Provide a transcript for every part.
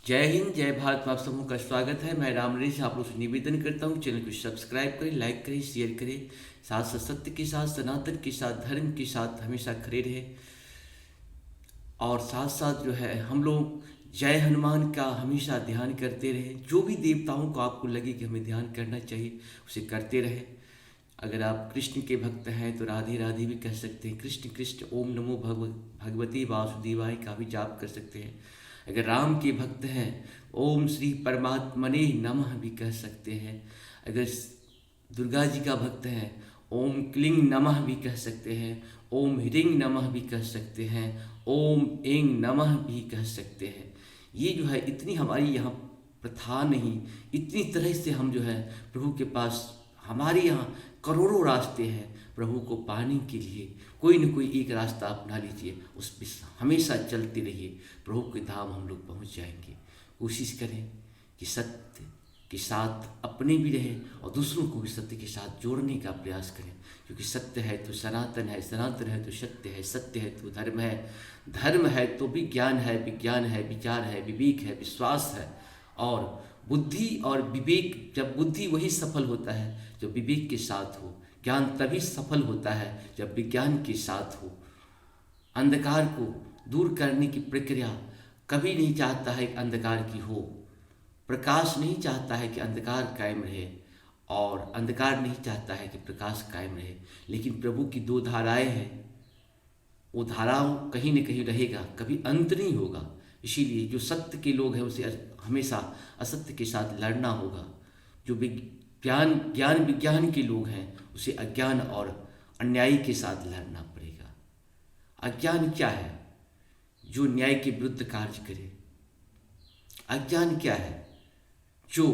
जय हिंद, जय भारत। आप सबों का स्वागत है। मैं राम नरेश आप लोगों से निवेदन करता हूँ, चैनल को सब्सक्राइब करें, लाइक करें, शेयर करें। साथ साथ सत्य के साथ, सनातन के साथ, धर्म के साथ हमेशा खड़े रहे। और साथ साथ जो है हम लोग जय हनुमान का हमेशा ध्यान करते रहे। जो भी देवताओं को आपको लगे कि हमें ध्यान करना चाहिए, उसे करते रहे। अगर आप कृष्ण के भक्त हैं तो राधे राधे भी कह सकते हैं। कृष्ण कृष्ण ओम नमो भगवती वासुदेवाय का भी जाप कर सकते हैं। अगर राम के भक्त हैं ओम श्री परमात्मने नमः भी कह सकते हैं। अगर दुर्गा जी का भक्त हैं ओम क्लिंग नमः भी कह सकते हैं। ओम ह्रीं नमः भी कह सकते हैं। ओम ऐं नमः भी कह सकते हैं। ये जो है इतनी हमारी यहाँ प्रथा नहीं, इतनी तरह से हम जो है प्रभु के पास, हमारे यहाँ करोड़ों रास्ते हैं प्रभु को पाने के लिए। कोई न कोई एक रास्ता अपना लीजिए, उस पर हमेशा चलते रहिए, प्रभु के धाम हम लोग पहुँच जाएंगे। कोशिश करें कि सत्य के साथ अपने भी रहें और दूसरों को भी सत्य के साथ जोड़ने का प्रयास करें। क्योंकि सत्य है तो सनातन है, सनातन है तो सत्य है, सत्य है तो धर्म है, धर्म है तो विज्ञान है, विज्ञान है विचार है, विवेक है, विश्वास है। और बुद्धि और विवेक, जब बुद्धि वही सफल होता है जो विवेक के साथ हो। ज्ञान तभी सफल होता है जब विज्ञान के साथ हो। अंधकार को दूर करने की प्रक्रिया कभी नहीं चाहता है कि अंधकार की हो। प्रकाश नहीं चाहता है कि अंधकार कायम रहे, और अंधकार नहीं चाहता है कि प्रकाश कायम रहे। लेकिन प्रभु की दो धाराएं हैं, वो धाराओं कहीं न कहीं रहेगा, कभी अंत नहीं होगा। इसीलिए जो सत्य के लोग हैं उसे हमेशा असत्य के साथ लड़ना होगा। जो ज्ञान विज्ञान के लोग हैं उसे अज्ञान और अन्यायी के साथ लड़ना पड़ेगा। अज्ञान क्या है? जो न्याय के विरुद्ध कार्य करे। अज्ञान क्या है? जो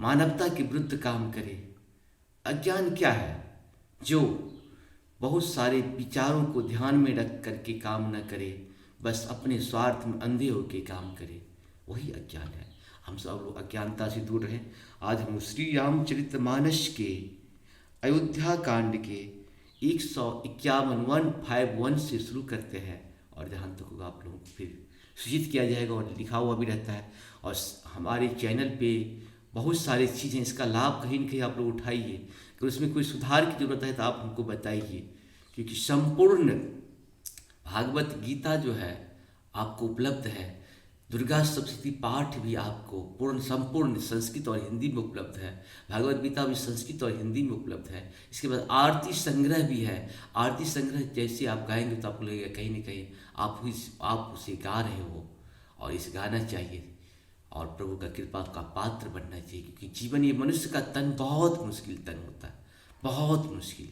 मानवता के विरुद्ध काम करे। अज्ञान क्या है? जो बहुत सारे विचारों को ध्यान में रख करके काम न करे, बस अपने स्वार्थ में अंधे होकर काम करे, वही अज्ञान है। हम सब लोग अज्ञानता से दूर रहें। आज हम श्री रामचरितमानस के अयोध्या कांड के 151 से शुरू करते हैं, और जहाँ तक होगा आप लोगों को फिर सूचित किया जाएगा और लिखा हुआ भी रहता है। और हमारे चैनल पे बहुत सारी चीज़ें, इसका लाभ कहीं न कहीं आप लोग उठाइए। अगर उसमें कोई सुधार की जरूरत है तो आप हमको बताइए, क्योंकि संपूर्ण भागवत गीता जो है आपको उपलब्ध है। दुर्गा सप्तशती पाठ भी आपको संपूर्ण संस्कृत और हिंदी में उपलब्ध है। भागवत गीता भी संस्कृत और हिंदी में उपलब्ध है। इसके बाद आरती संग्रह भी है। आरती संग्रह जैसे आप गाएंगे तो आपको लगेगा कहीं न कहीं आप उसे गा रहे हो, और इसे गाना चाहिए और प्रभु का कृपा का पात्र बनना चाहिए। क्योंकि जीवन, ये मनुष्य का तन बहुत मुश्किल तन होता है, बहुत मुश्किल।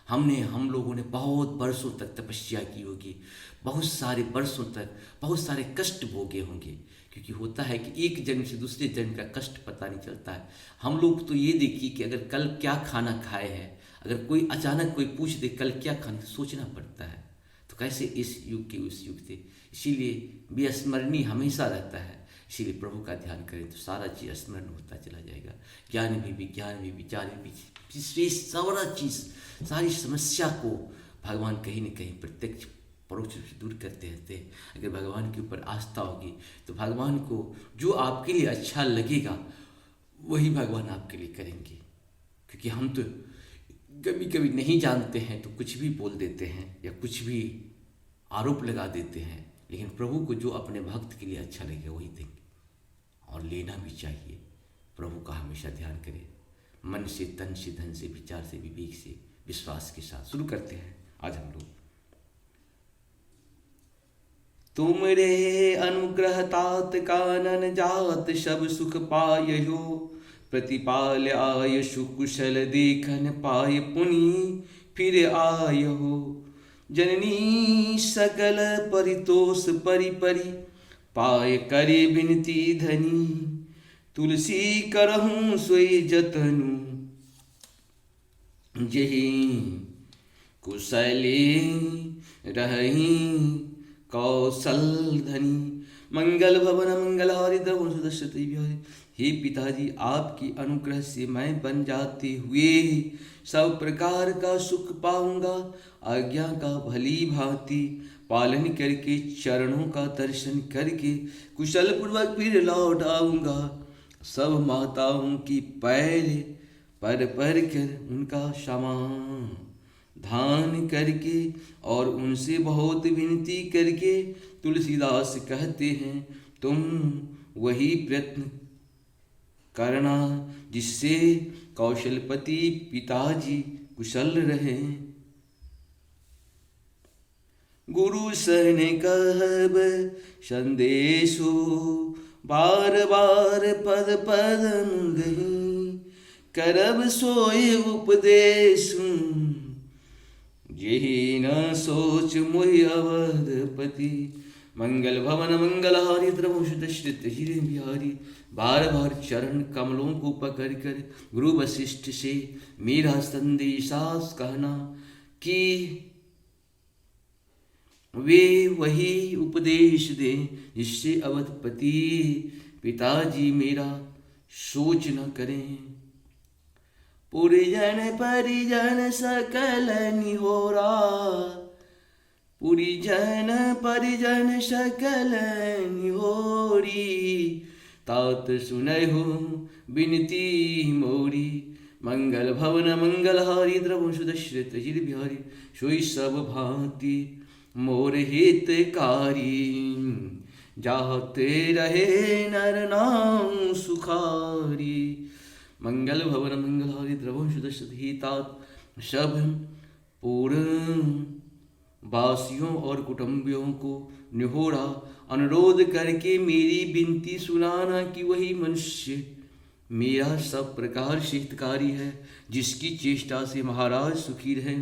हम लोगों ने बहुत बरसों तक तपस्या की होगी, बहुत सारे बरसों तक बहुत सारे कष्ट भोगे होंगे। क्योंकि होता है कि एक जन्म से दूसरे जन्म का कष्ट पता नहीं चलता है। हम लोग तो ये देखिए कि अगर कल क्या खाना खाए हैं, अगर कोई अचानक कोई पूछ दे कल क्या खाना, सोचना पड़ता है। तो कैसे इस युग के उस युग थे। इसीलिए विस्मरणीय हमेशा रहता है। इसीलिए प्रभु का ध्यान करें तो सारा चीज़ स्मरण होता चला जाएगा। ज्ञान भी, विज्ञान भी, विचार भी, सारा चीज़, सारी समस्या को भगवान कहीं न कहीं प्रत्यक्ष परोक्ष रूप से दूर करते रहते हैं। अगर भगवान के ऊपर आस्था होगी तो भगवान को जो आपके लिए अच्छा लगेगा वही भगवान आपके लिए करेंगे। क्योंकि हम तो कभी कभी नहीं जानते हैं तो कुछ भी बोल देते हैं या कुछ भी आरोप लगा देते हैं, लेकिन प्रभु को जो अपने भक्त के लिए अच्छा लगेगा वही देंगे, और लेना भी चाहिए। प्रभु का हमेशा ध्यान करें, मन से, तन से, धन से, विचार से, विवेक से, विश्वास के साथ। शुरू करते हैं आज हम लोग। तुमरे अनुग्रह तात कानन जात सब सुख पाययो, प्रतिपाल आयशु कुशल देखन पाय पुनि फिर आयहो। जननी सकल परितोष परिपरि, पाय करे बिनती धनी, तुलसी करहूँ सोई जतनु, जही कुशले रही कौशल धनी। मंगल भवन मंगल हारी द्रवण सुदर्शति बिहारी। हे पिताजी, आपकी अनुग्रह से मैं बन जाते हुए सब प्रकार का सुख पाऊंगा। आज्ञा का भली भांति पालन करके चरणों का दर्शन करके कुशल पूर्वक फिर लौट आऊंगा। सब माताओं की पैर पर कर उनका समाधान करके और उनसे बहुत विनती करके तुलसीदास कहते हैं तुम वही प्रयत्न करना जिससे कौशलपति पिताजी कुशल रहे। गुरु सन कहब संदेशो बार बार पद पद गही करब सोय उपदेशु यही न सोच मोहि अवधपति। मंगल भवन मंगलहारी द्रवशुश्रित हिरे बिहारी। बार बार चरण कमलों को पकड़ कर गुरु वशिष्ठ से मेरा संदेशा कहना कि वे वही उपदेश दें जिससे अवधपति पिताजी मेरा सोच न करें। पुरिजन परिजन सकल निहोरा पुरिजन परिजन सकल निहोरी तात सुनहु बिनती मोरी। मंगल भवन मंगलहारी द्रव सुदश्रित जिर बिहारी सोई सब भांति मोर हितकारी जाते रहे नर नाम सुखारी। मंगल भवन मंगलहारी द्रव सुदश्रित हितात सब पूर्ण वासियों और कुटुंबियों को निहोरा अनुरोध करके मेरी विनती सुनाना कि वही मनुष्य मेरा सब प्रकार से हितकारी है जिसकी चेष्टा से महाराज सुखी रहे।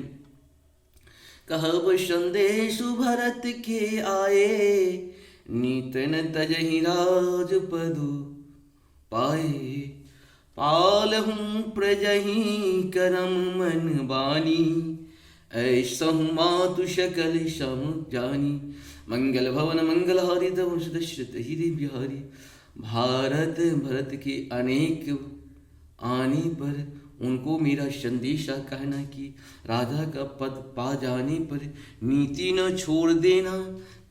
कहब संदेश भरत के आए नीतन तजहि राज पदु पाए। पाल हूँ प्रजहि करम मन बानी ऐसा मातु शकल सम जानी। मंगल भवन मंगलहारी तव सुदश्रित हिरे बिहारी। भारत भरत के अनेक आने पर उनको मेरा संदेशा कहना कि राजा का पद पा जाने पर नीति न छोड़ देना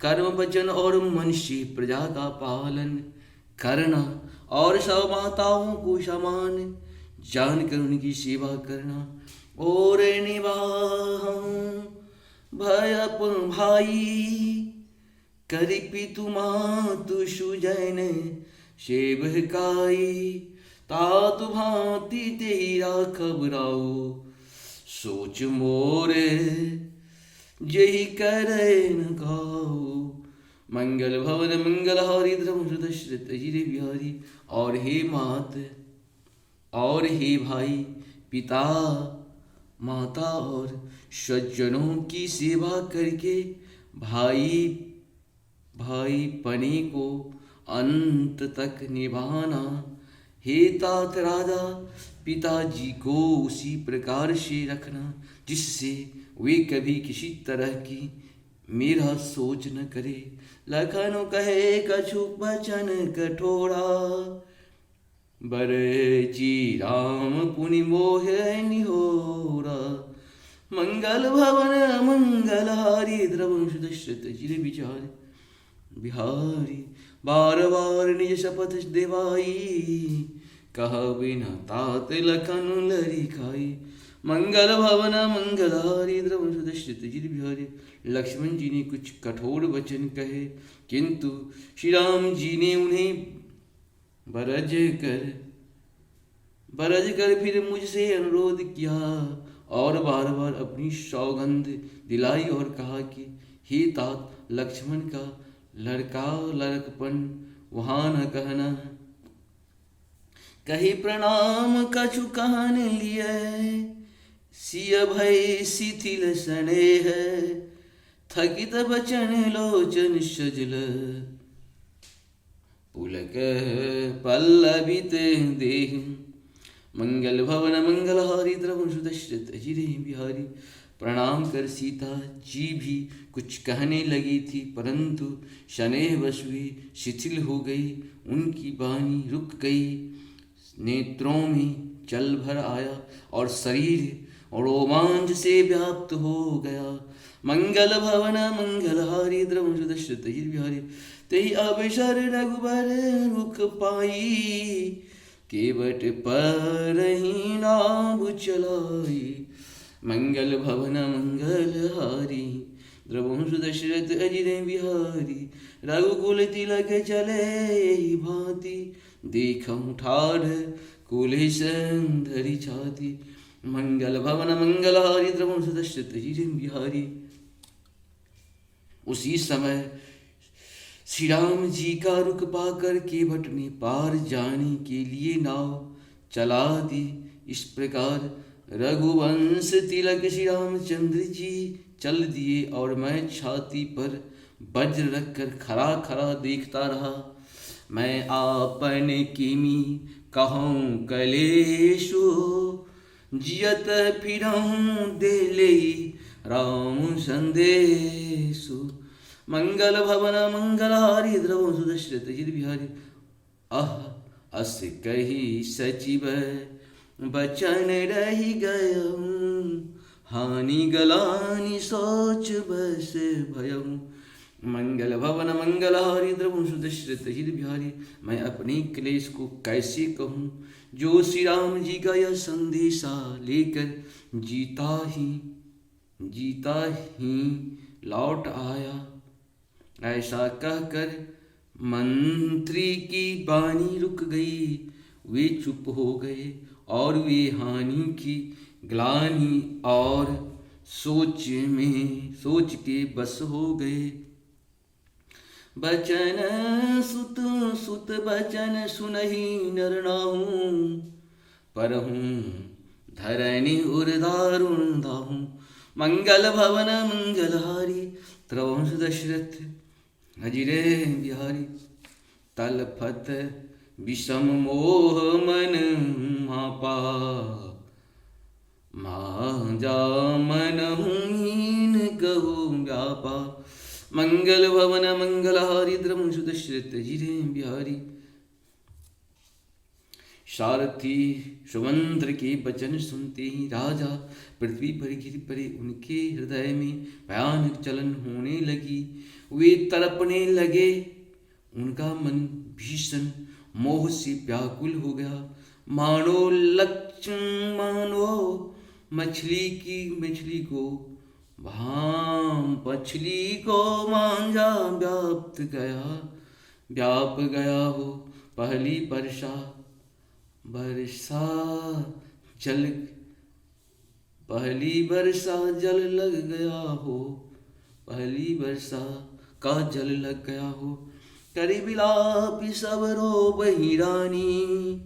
कर्म वचन और मन से प्रजा का पालन करना और सब माताओं को समान जानकर उनकी सेवा करना और निवाह भयप भाई करि पितु मातु सुजन सेवकाई। तातु भांति तेरा खबराओ सोच मोर यही करे न गाओ। मंगल भवन मंगलहारी द्रव सुदश्रित हिरे बिहारी। और हे मात और हे भाई पिता माता और सज्जनों की सेवा करके भाई पने को अंत तक निभाना। हे तात राजा पिताजी को उसी प्रकार से रखना जिससे वे कभी किसी तरह की मेरा सोच न करे। लखन कहे कछु बचन कठोरा बरची राम पुनि मोह निहोरा। मंगल भवन मंगलहारी द्रवं सुदश्रित जिर विचार बिहारी। बार बार निज शपथ देवाई कह बिना तात लखन लरी खाई। मंगल भवन मंगलहारी द्रवं सुदश्रित जिर बिहारी। लक्ष्मण जी ने कुछ कठोर वचन कहे किंतु श्री राम जी ने उन्हें बरज कर फिर मुझसे अनुरोध किया और बार बार अपनी सौगंध दिलाई और कहा कि हे तात लक्ष्मण का लड़कपन वहाँ न कहना। कही प्रणाम कछु कहन लिए सिय भय शिथिल स्नेह थकित बचन लोचन सजल। पुलक पल्लवित देह मंगल भवन मंगलहारी द्रवं सुदश्रित जिरे बिहारी। प्रणाम कर सीता जी भी कुछ कहने लगी थी परंतु शनेह वश वे शिथिल हो गई। उनकी वाणी रुक गई, नेत्रों में जल भर आया और शरीर और रोमांच से व्याप्त हो गया। मंगल भवन मंगलहारी द्रवंश दशरथ बिहारी, तेहि अवसर रघुबर रुख पाई, केवट पर ही नाम चलाई। मंगल भवन मंगलहारी द्रवंश दशरथ अजिर बिहारी, रघुकुल तिलक चले भांति, देखऊं ठाढ़ कुलिस धरि छाती। मंगल भवन मंगलहारी द्रवंश दशरथ अजिर बिहारी। उसी समय श्री राम जी का रुख पाकर केवट ने पार जाने के लिए नाव चला दी। इस प्रकार रघुवंश तिलक श्री रामचंद्र जी चल दिए और मैं छाती पर वज्र रखकर खड़ा खड़ा देखता रहा। मैं आपन किमी कहूँ कलेशु, जियत फिरऊँ देले राम संदेशु। मंगल भवन मंगलहारी द्रवंश दशरथ बिहारी, अस कही सचिव बचन रही गयऊँ, हानि गलानि सोच बस भयऊँ। मंगल भवन मंगलहारी द्रवंश दशरथ बिहारी, मैं अपने क्लेश को कैसे कहूँ, जो श्री राम जी का यह संदेशा लेकर जीता ही लौट आया। ऐसा कहकर मंत्री की बानी रुक गई। वे चुप हो गए और वे हानि की ग्लानि और सोच के बस हो गए। बचन सुत बचन सुनहि नर नाहूँ, परहूँ धरनि उर दारुण दाहूँ। मंगल भवन मंगलहारी द्रवंश दशरथ अजिरे बिहारी, तलफत विषम मोह मन मापा, मांजा मन हीन कहु व्यापा। मंगल भवन मंगलहारी द्रवंश दशरथ अजिरे बिहारी। सारथी सुमंत्र के वचन सुनते ही राजा पृथ्वी पर गिर पड़े। उनके हृदय में भयानक चलन होने लगी। वे तड़पने लगे। उनका मन भीषण मोह से व्याकुल हो गया। मानो मछली को मांझा व्याप गया हो। पहली वर्षा जल लग गया हो। पहली वर्षा का जल लग गया हो। करी बिलाप सब रो बही रानी।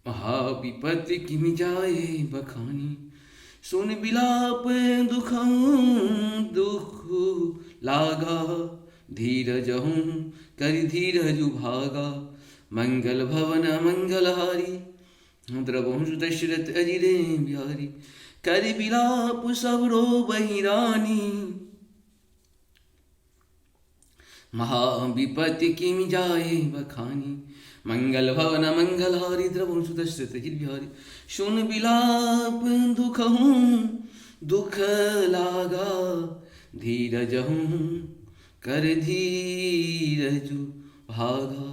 महाविपत्ति किमि जाए बखानी। सुन बिलाप दुख लागा। धीरजहूँ करि धीरजु भागा। मंगल भवन मंगलहारी द्रवंश दशरथ अजिरे बिहारी। करि बिलाप सब रो बही रानी। महाविपत्ति किमि जाए बखानी। मंगल भवन मंगलहारी द्रवंश दशरथ अजिर बिहारी। सुन बिलाप दुख लागा। धीरजहूँ कर धीरजु भागा।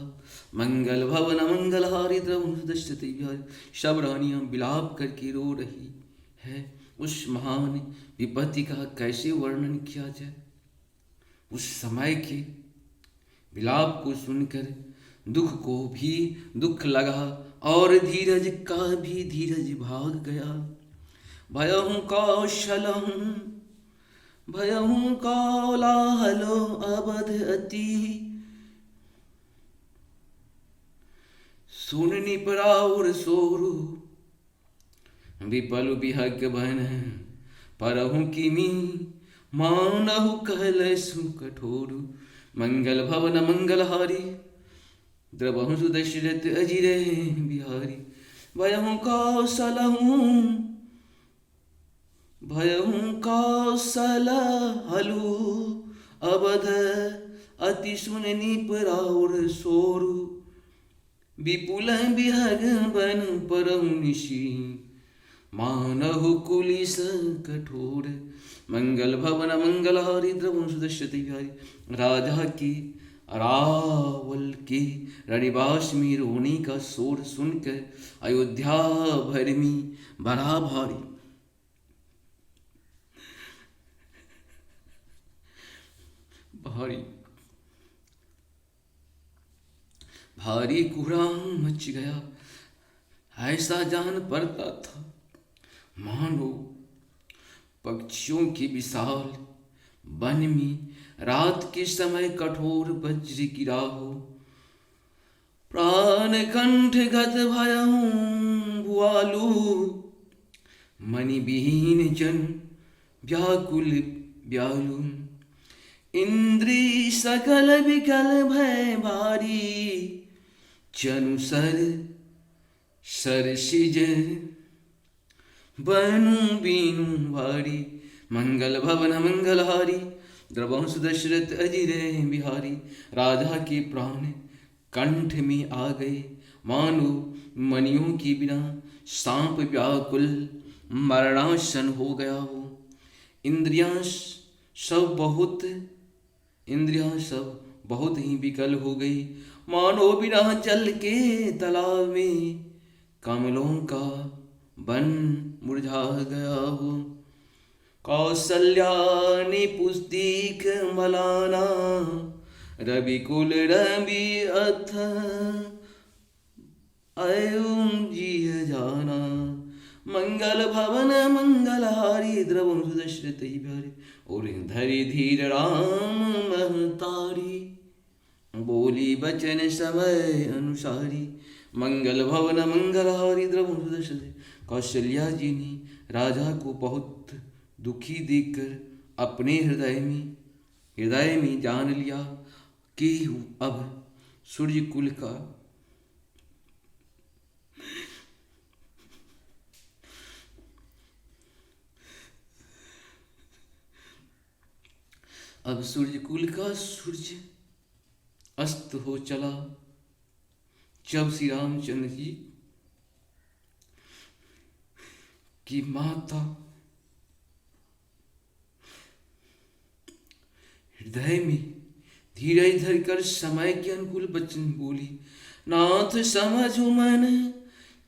मंगल भवन मंगलहारी द्रवंश दशरथ बिहारी। सब रानियां विलाप करके रो रही है। उस महान विपत्ति का कैसे वर्णन किया जाए। उस समय के विलाप को सुनकर दुख को भी दुख लगा और धीरज का भी धीरज भाग गया। भयहूँ कौलाहलो अबध अति। सुननि पराउर सोरु विपल बिहग बन। परहु किमि मानहु कहलसु कठोरु। मंगल भवन मंगलहारी द्रवंश दशरथ अजिरे बिहारी। भयहूँ कौशल हलु अबध अति सुननी पराउर सोरु विपुल बिहग बन परम निशी मानहु कुलिस कठोर मंगल भवन मंगलहारी द्रवं सुदश्यति बिहारी राजा की रावल के रणिवास में रोने का शोर सुनकर अयोध्या भर में बड़ा भारी भारी कुहराम मच गया। ऐसा जान पड़ता था मानो पक्षियों की विशाल वन में रात के समय कठोर वज्र गिरा हो। प्राण कंठ गत भयहूँ भुआलू मणि विहीन जन व्याकुल व्यालु इंद्री सकल विकल भय भारी चनु सर सिज बनु बीनु भारी मंगल भवन मंगलहारी द्रवंश दशरथ अजिरे बिहारी राजा के प्राण कंठ में आ गए मानो मणियों की बिना सांप व्याकुल मरणासन हो गया हो। इंद्रियां सब बहुत ही विकल हो गई मानो बिना जल के तालाब में कमलों का बन मुरझा गया हो। कौसल्या ने पुस्तिक मलाना रविकुल रवि अथ अयुम जिय जाना मंगल भवन मंगलहारी द्रवं सुदशरथ बिहारी और धरि धीर राम महतारी बोली बचन समय अनुसारी मंगल भवन मंगलहारी द्रवं सुदशरथ। कौशल्या जी ने राजा को बहुत दुखी देखकर अपने हृदय में जान लिया कि अब सूर्य कुल का सूर्य अस्त हो चला। जब श्री रामचंद्र जी की माता हृदय में धीरज धरकर समय के अनुकूल वचन बोली, नाथ समझु मन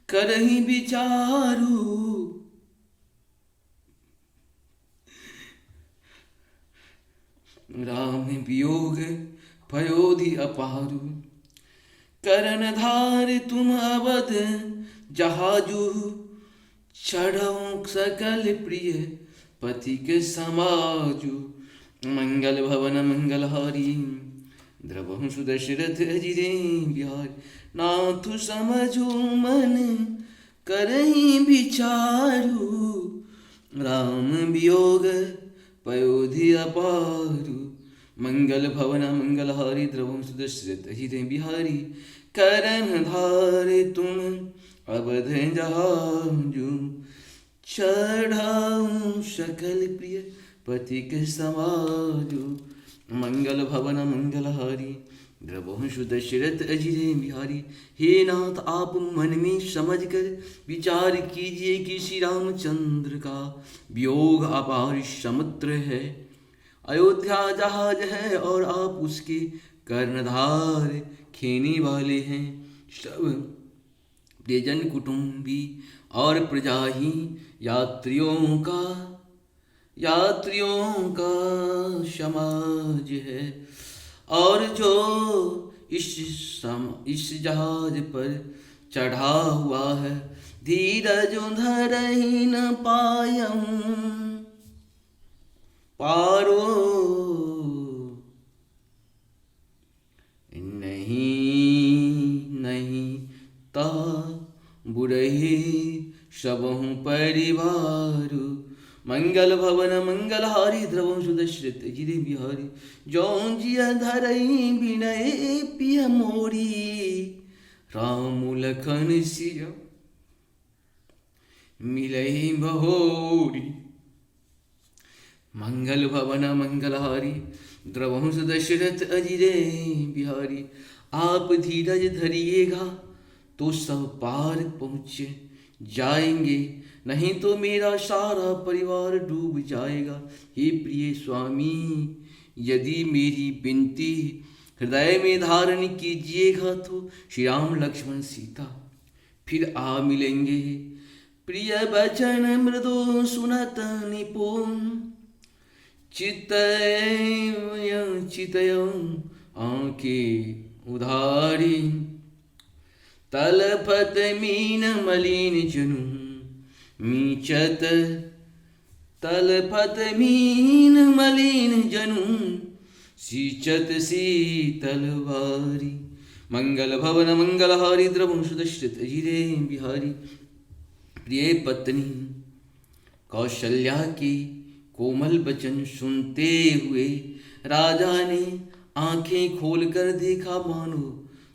करहि विचारु राम वियोग पयोधि अपारु करन धार तुम अवध जहाजु चढ़ऊ सकल प्रिय पति के समाजु मंगल भवन मंगलहारी द्रवहु सुदशरथ अजिरे बिहारी नाथु समझु मन करहि विचारु राम वियोग पयोधि अपारु मंगल भवन मंगलहारी द्रवहु सुदशरथ अजिरे बिहारी करन धारे तुम अवध जहाजु चढ़ाऊं सकल प्रिय पति के समाजु मंगल भवन मंगलहारी द्रवहु सुदशरथ अजिरे बिहारी। हे नाथ, आप मन में समझ कर विचार कीजिए कि श्री रामचंद्र का वियोग अपार समुद्र है, अयोध्या जहाज है और आप उसके कर्णधार खेने वाले हैं। सब प्रियजन कुटुंबी और प्रजा ही यात्रियों का समाज है और जो इस जहाज पर चढ़ा हुआ है धीरज धर ही न पायऊं पारो नहीं ता बुरही सबहु परिवारु मंगल भवन मंगलहारी द्रवं सुदशरथ अजिरे बिहारी। जौं जिया धरई विनय पिय मोरी राम लखन सिया मिलई बहोरी मंगल भवन मंगलहारी द्रवहुं दशरथ अजिरे बिहारी। आप धीरज धरिएगा तो सब पार पहुँच जाएंगे, नहीं तो मेरा सारा परिवार डूब जाएगा। हे प्रिय स्वामी, यदि मेरी विनती हृदय में धारण कीजिएगा तो श्री राम लक्ष्मण सीता फिर आ मिलेंगे। प्रिय वचन मृदु सुनत निपुण, चितय चितय आंखें उधारी। तलपत मीन मलिन जनु मीचत, तलपत मीन मलिन जनु सींचत शीतलवारी। मंगल भवन मंगलहारी द्रवहुं दशरथ अजिरे बिहारी। प्रिय पत्नी कौशल्या के कोमल वचन सुनते हुए राजा ने आंखें खोलकर देखा, मानो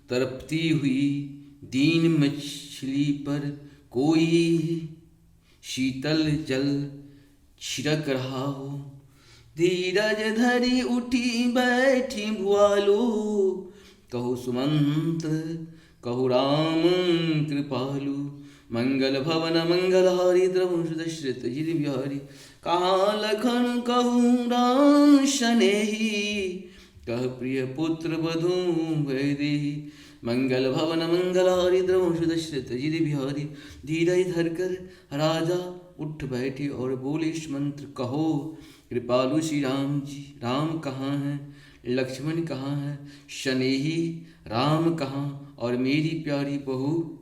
तड़पती हुई दीन मछली पर कोई शीतल जल छिड़क रहा हो। धीरज धरी उठी बैठी भुआलो, कहो सुमंत्र कहो राम कृपालु। मंगल भवन मंगलहारी द्रवहुं दशरथ अजिरे बिहारी। कहाँ लखन कहूँ राम शनेही, कह प्रिय पुत्र वधू वैदेही। मंगल भवन मंगलहारी द्रवहुं दशरथ अजिरे बिहारी। धीरज धरकर राजा उठ बैठे और बोले, इस मंत्र कहो कृपालु श्री राम जी। राम कहाँ हैं, लक्ष्मण कहाँ हैं, शनेही राम कहाँ, और मेरी प्यारी बहू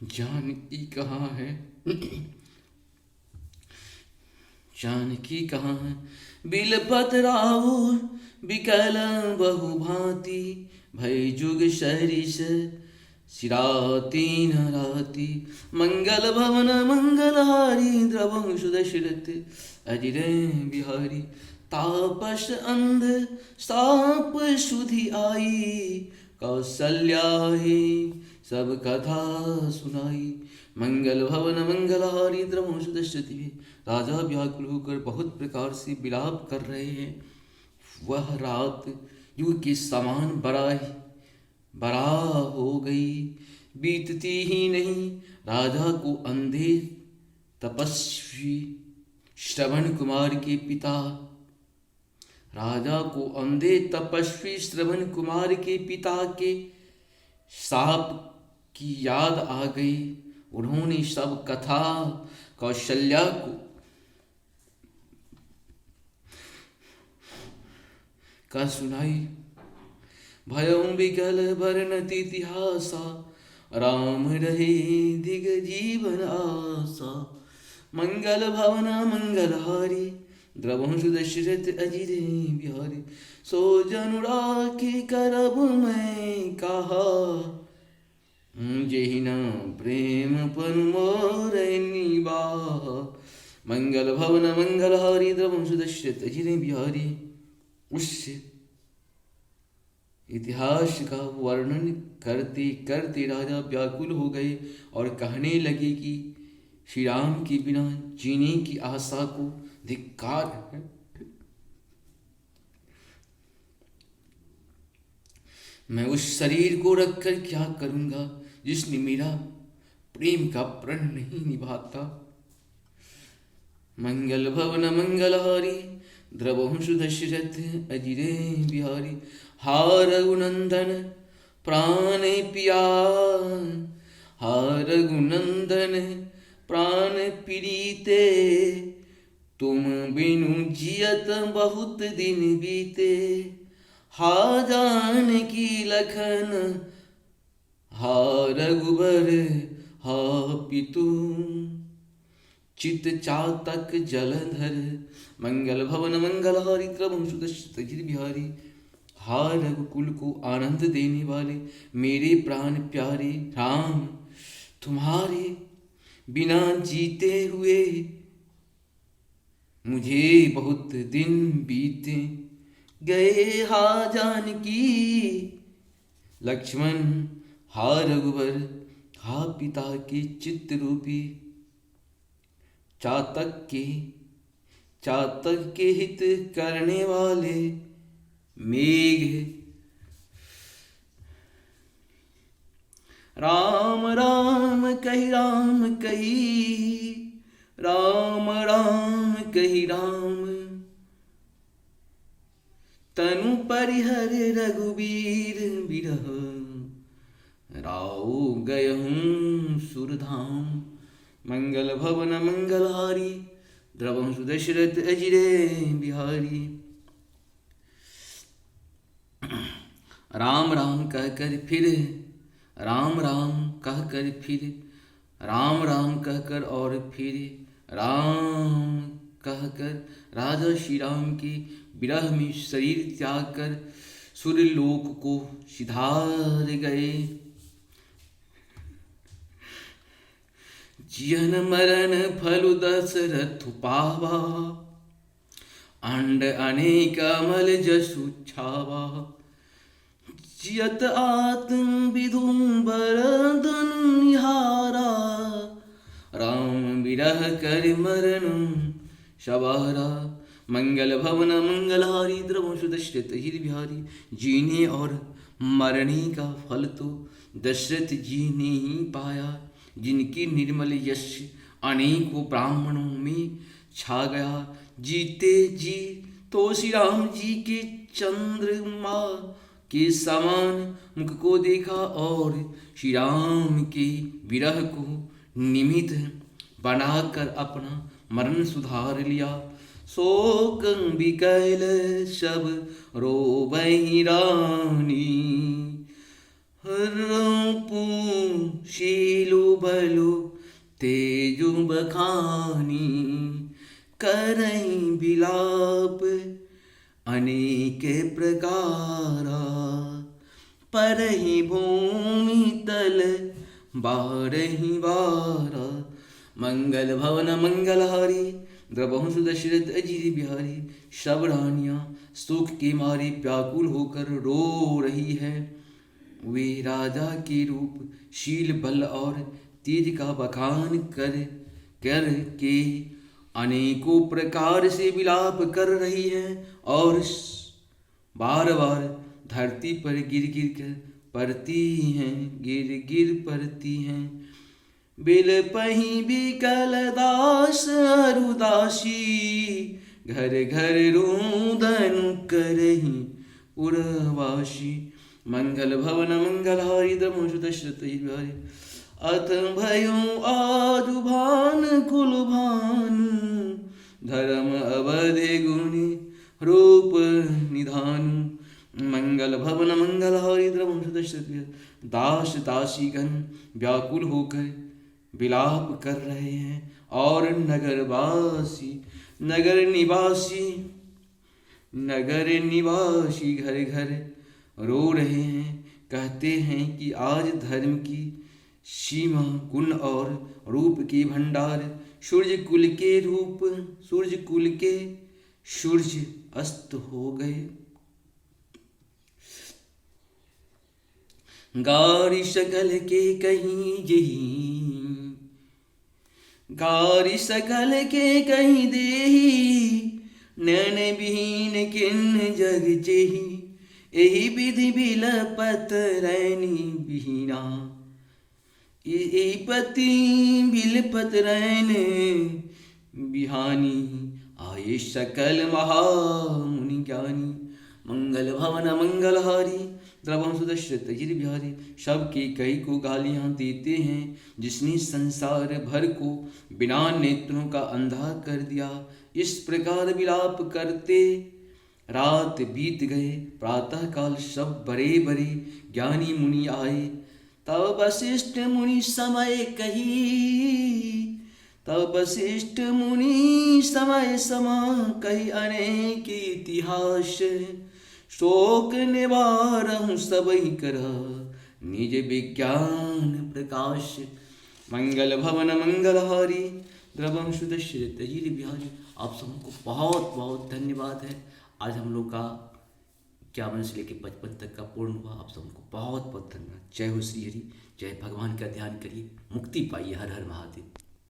जानकी कहाँ है, जानकी कहाँ है। बिलपत राउर बिकल बहु भांति, भय जुग सहरिष सिराती न राती। मंगल भवन मंगलहारी द्रवहुं दशरथ अजिरे बिहारी। तापस अंध साप सुधि आई, कौशल्या ही सब कथा सुनाई। मंगल भवन मंगलहारी द्रवहुं दशरथ। राजा व्याकुल होकर बहुत प्रकार से विलाप कर रहे हैं। वह रात युग के समान बड़ा हो गई, बीतती ही नहीं। राजा को अंधे तपस्वी श्रवण कुमार के पिता, राजा को अंधे तपस्वी श्रवण कुमार के पिता के शाप की याद आ गई। उन्होंने सब कथा कौशल्या को का सुनाई। भयं विकल वर्णत इतिहासा, राम रहे दिग जीवन आसा। मंगल भवन मंगलहारी द्रवहुं दशरथ अजिरे बिहारी। सो जनु राखी करब मैं कहा, जेहि न प्रेम पन मोर निबाह। मंगल भवन मंगलहारी द्रवहुं दशरथ अजिरे बिहारी। उस इतिहास का वर्णन करते करते राजा व्याकुल हो गए और कहने लगे कि श्री राम के बिना जीने की आशा को धिक्कार है। मैं उस शरीर को रखकर क्या करूंगा जिसने मेरा प्रेम का प्रण नहीं निभाता। मंगल भवन मंगलहारी द्रवहुं दशरथ अजिरे बिहारी। हार रघुनंदन प्राण पिया, हार रघुनंदन प्राण प्रीते। तुम बिनु जियत बहुत दिन बीते। हा जानकी लखन हा रघुबर हा पितु, चित चातक जलधर। मंगल भवन मंगलहारी द्रवहुं दशरथ अजिरे बिहारी। हा रघुकुल को आनंद देने वाले मेरे प्राण प्यारे राम, तुम्हारे बिना जीते हुए मुझे बहुत दिन बीते गए। हा जानकी लक्ष्मण हा रघुवर हा पिता के चित्त रूपी चातक के हित करने वाले मेघ, राम राम कही राम राम कही राम, तनु परिहर रघुबीर बिरह, राव गयहूँ सुरधाम। मंगल भवन मंगलहारी, द्रवंशु दशरथ अजिरे बिहारी। राम राम कहकर फिर राम राम कहकर फिर राम राम कहकर और फिर राम कहकर राजा श्री राम के विरह में शरीर त्याग कर सूर्यलोक को सिधार गए। जियन मरण फल दशरथ पावा, अंड अनेक अमल जसु छावा। जियत आत्म विदुम्बर निहारा, राम विरह कर मरण शबारा। मंगल भवन मंगलहारी, द्रवंशु दशरथ हिर बिहारी। जीने और मरने का फल तो दशरथ जी ने ही पाया, जिनकी निर्मल यश अनेकों ब्राह्मणों में छा गया। जीते जी तो श्री राम जी के चंद्रमा के समान मुख को देखा और श्री राम के विरह को निमित्त बनाकर अपना मरण सुधार लिया। शोक बिकल सब रोबहि रानी, रूपु शीलु बलु तेजु बखानी। करहि बिलाप अनेक प्रकारा, परहि भूमि तल बारहि बारा। मंगल भवन मंगलहारी, द्रवंशु दशरथ अजिर बिहारी। सब रानियां सुख के मारे व्याकुल होकर रो रही है। वे राजा के रूप, शील, बल और तेज का बखान कर के अनेकों प्रकार से विलाप कर रही है और बार बार धरती पर गिर गिर कर पड़ती हैं। बिल पही बिकल दास अरुदासी, घर घर रोदन करही उर्वासी। मंगल भवन मंगलहारी, द्रवंशु दशरथ बिहारी। अथ भयो आजु भान कुल भानु, धर्म अवधि गुणी रूप निधानु। मंगल भवन मंगलहारी, द्रवंशु दशरथ बिहारी। दास दासीगण व्याकुल होकर विलाप कर रहे हैं और नगर निवासी घर घर रो रहे हैं। कहते हैं कि आज धर्म की सीमा, गुण और रूप के भंडार, सूर्य कुल के सूर्य अस्त हो गए। गारी सकल के कहीं देही, नैन विहीन किन्न जग जेही। एही विधि बिलपत रैनी बिहीना, एही पति बिलपत रैन बिहानी। आये सकल महामुनि ज्ञानी। मंगल भवन मंगलहारी, द्रवंशु दशरथ अजिर बिहारी। सबके कई को गालियां देते हैं, जिसने संसार भर को बिना नेत्रों का अंधा कर दिया। इस प्रकार विलाप करते रात बीत गए। प्रातः काल सब बड़े बड़े ज्ञानी मुनि आए। तब वशिष्ठ मुनि समय समा कही अनेक इतिहास। शोक निवारहु सबहि करा, निज विज्ञान प्रकाश। मंगल भवन मंगलहारी, द्रवंशु दशरथ अजिर बिहारी। आप सबको बहुत बहुत धन्यवाद है। आज हम लोग का 51 से लेकर 55 तक का पूर्ण हुआ। आप सबको बहुत बहुत धन्यवाद। जय हो श्री हरि, जय भगवान का ध्यान करिए, मुक्ति पाइए। हर हर महादेव।